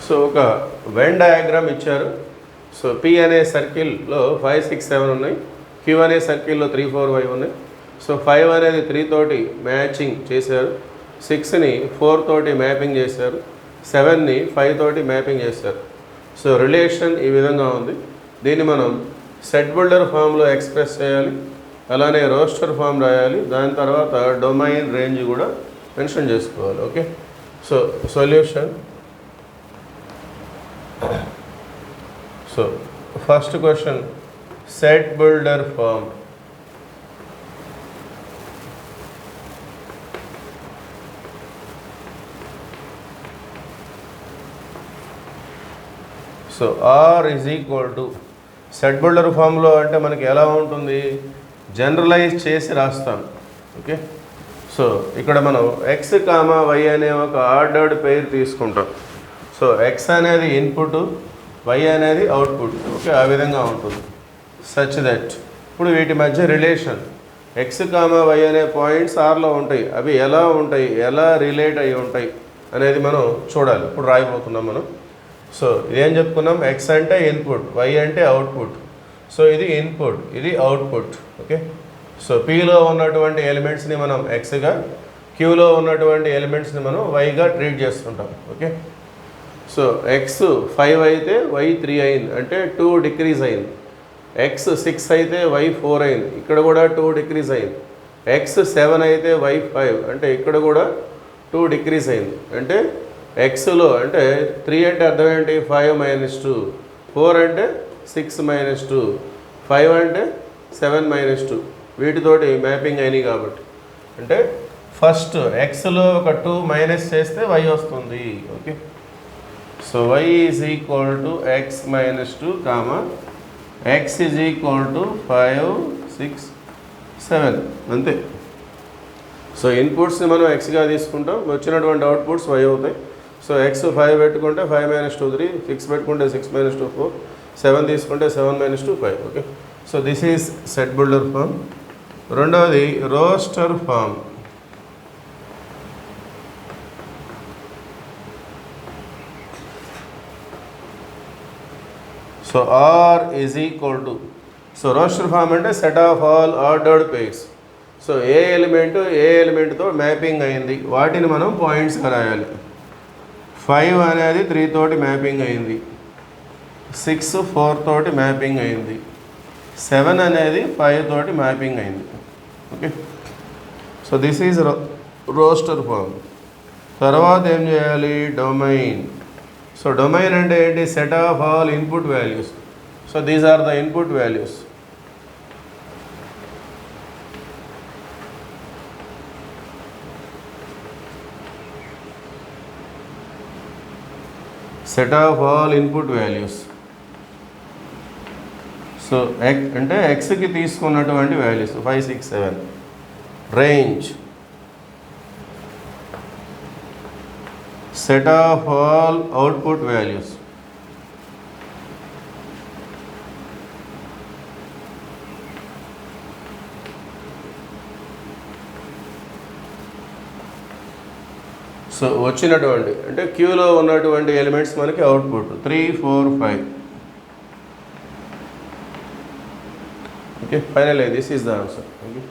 So ఒక Venn diagram ఇచ్చారు. So P అనే సర్కిల్లో 5, 6, 7 ఉన్నాయి. క్యూ అనే సర్కిల్లో 3, 4, 5 ఉన్నాయి. సో 5 అనేది 3 తోటి మ్యాచింగ్ చేశారు, 6ని 4 తోటి మ్యాపింగ్ చేశారు, 7ని 5 తోటి మ్యాపింగ్ చేశారు. సో రిలేషన్ ఈ విధంగా ఉంది. దీన్ని మనం సెట్ బిల్డర్ ఫామ్లో ఎక్స్ప్రెస్ చేయాలి, అలానే రోస్టర్ ఫామ్ రాయాలి, దాని తర్వాత డొమైన్ రేంజ్ కూడా మెన్షన్ చేసుకోవాలి. Okay, so solution. So first question, set builder form. So R is equal to, set builder ఫామ్లో అంటే మనకి ఎలా ఉంటుంది, జనరలైజ్ చేసి రాస్తాం. ఓకే, సో ఇక్కడ మనం ఎక్స్ కామా వై అనే ఒక ఆర్డర్డ్ పెయిర్ తీసుకుంటాం. సో ఎక్స్ అనేది ఇన్పుట్, వై అనేది అవుట్పుట్. ఓకే, ఆ విధంగా ఉంటుంది. సచ్ దట్ ఇప్పుడు వీటి మధ్య రిలేషన్ ఎక్స్ కామా వై అనే పాయింట్స్ ఆర్లో ఉంటాయి. అవి ఎలా ఉంటాయి, ఎలా రిలేట్ అయి ఉంటాయి అనేది మనం చూడాలి. ఇప్పుడు రాయబోతున్నాం మనం. సో ఇదేం చెప్పుకున్నాం, ఎక్స్ అంటే ఇన్పుట్, వై అంటే అవుట్పుట్. సో ఇది ఇన్పుట్, ఇది అవుట్పుట్. ఓకే, సో పీలో ఉన్నటువంటి ఎలిమెంట్స్ని మనం ఎక్స్గా, క్యూలో ఉన్నటువంటి ఎలిమెంట్స్ని మనం వైగా ట్రీట్ చేస్తుంటాం. ఓకే, సో ఎక్స్ 5 అయితే వై 3 అయింది, అంటే 2 డిక్రీజ్ అయింది. ఎక్స్ 6 అయితే వై 4 అయింది, ఇక్కడ కూడా 2 డిక్రీజ్ అయింది. ఎక్స్ 7 అయితే వై 5, అంటే ఇక్కడ కూడా 2 డిక్రీజ్ అయింది. అంటే ఎక్స్లో అంటే 3 అంటే అర్థం ఏంటి, 5 - 2, 4 అంటే 6 - 2, 5 అంటే 7 - 2, వీటితోటి మ్యాపింగ్ అయినాయి. కాబట్టి అంటే ఫస్ట్ ఎక్స్లో ఒక 2 మైనస్ చేస్తే వై వస్తుంది. Okay, so y is equal to X - 2 comma X is equal to 5, 6, 7 అంతే. సో ఇన్పుట్స్ని మనం ఎక్స్గా తీసుకుంటాం, వచ్చినటువంటి అవుట్పుట్స్ వై అవుతాయి. సో ఎక్స్ 5 పెట్టుకుంటే 5 - 2 3, 6 పెట్టుకుంటే 6 - 2 4, 7 తీసుకుంటే 7 - 2 5. Okay, so this is set builder form. రెండవది roster form. So R is equal to, so roster form అంటే set of all ordered pairs. So A ఎలిమెంట్తో మ్యాపింగ్ అయింది వాటిని మనం పాయింట్స్గా రాయాలి. 5 అనేది 3 తోటి మ్యాపింగ్ అయింది, 6 4 తోటి మ్యాపింగ్ అయింది, 7 అనేది 5 తోటి మ్యాపింగ్ అయింది. Okay, so this is roster form. తర్వాత ఏం చేయాలి, డొమైన్. సో డొమైన్ అంటే ఏంటి, set of all input values. So these are the input values. Set of all input values. So అంటే ఎక్స్కి తీసుకున్నటువంటి values 5, 6, 7. Range, set of all output values. So వచ్చినటువంటి అంటే క్యూలో ఉన్నటువంటి ఎలిమెంట్స్ మనకి output 3, 4, 5. Okay, final this is the answer. Okay.